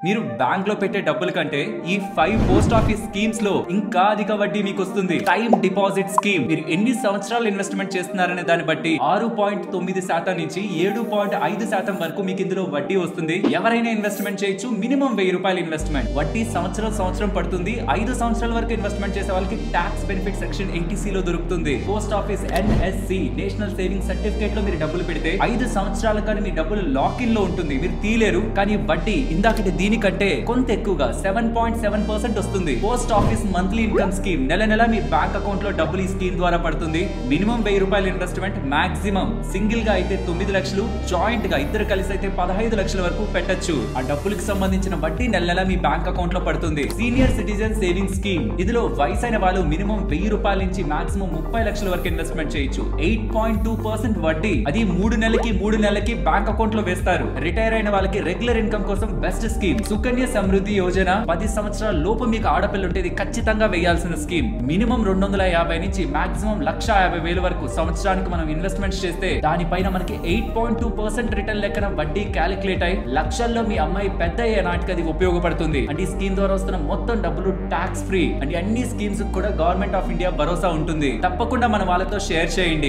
మీరు బ్యాంక్ లో పెట్టే డబ్బుల కంటే ఈ 5 పోస్ట్ ఆఫీస్ స్కీమ్స్ లో ఇంకా అధిక వడ్డీ మీకు వస్తుంది. టైమ్ డిపాజిట్ స్కీమ్ మీరు ఎన్ని సంవత్సరాలు ఇన్వెస్ట్మెంట్ చేస్తున్నారనే దాన్ని బట్టి 6.9% నుంచి 7.5% వరకు మీకు ఇందులో వడ్డీ వస్తుంది. ఎవరైనా ఇన్వెస్ట్మెంట్ చేయొచ్చు. Minimum ₹1000 investment. వడ్డీ సంవత్సరం పడుతుంది. 5 సంవత్సరాల వరకు ఇన్వెస్ట్మెంట్ చేసే వాళ్ళకి ట్యాక్స్ బెనిఫిట్ సెక్షన్ 80C లో దొరుకుతుంది. Post office NSC national saving certificate లో మీరు డబ్బులు పెడితే 5 సంవత్సరాల కానీ మీ డబ్బులు లాక్ ఇన్ లో ఉంటుంది. మీరు తీలేరు. కానీ వడ్డీ ఇందాకటి దీనికంటే కొంత ఎక్కువగా 7.7% వస్తుంది. Post office monthly income scheme నెల మీ బ్యాంక్ అకౌంట్ లో డబ్బులు ఈ స్కీమ్ ద్వారా పడుతుంది. Minimum ₹1000 investment. మాక్సిమం సింగిల్ గా అయితే 9 లక్షలు, జాయింట్ గా ఇద్దరు కలిసి అయితే 15 లక్షల వరకు పెట్టొచ్చు. ఆ డబ్బులకు సంబంధించిన వడ్డీ నెల మీ బ్యాంక్ అకౌంట్ లో పడుతుంది. సీనియర్ సిటిజన్ సేవింగ్ స్కీమ్ ఇందులో వయసైన వాళ్ళు మినిమం ₹1000 నుంచి మాక్సిమం 30 లక్షల వరకు ఇన్వెస్ట్మెంట్ చేయొచ్చు. 8.2% వడ్డీ. అది 3 నెలలకి బ్యాంక్ అకౌంట్ లో వేస్తారు. రిటైర్ అయిన వాళ్ళకి రెగ్యులర్ ఇన్కమ్ కోసం బెస్ట్ స్కీమ్ సుకన్య సమృద్ధి యోజన. 10 సంవత్సరాల లోపు మీకు ఆడపిల్ల ఉంటే ఖచ్చితంగా వేయాల్సిన స్కీమ్. మినిమం 250 నుంచి మాక్సిమం 1,50,000 వరకు సంవత్సరానికి మనం ఇన్వెస్ట్మెంట్ చేస్తే దానిపైన మనకి 8.2% రిటర్న్ లెక్కన వడ్డీ క్యాలిక్యులేట్ అయి లక్షల్లో మీ అమ్మాయి పెద్ద అయ్యే నాటికి అది ఉపయోగపడుతుంది. అంటే ఈ స్కీమ్ ద్వారా వస్తున్న మొత్తం డబ్బులు ట్యాక్స్ ఫ్రీ. అంటే అన్ని స్కీమ్స్ కూడా గవర్నమెంట్ ఆఫ్ ఇండియా భరోసా ఉంటుంది. తప్పకుండా మన వాళ్ళతో షేర్ చేయండి.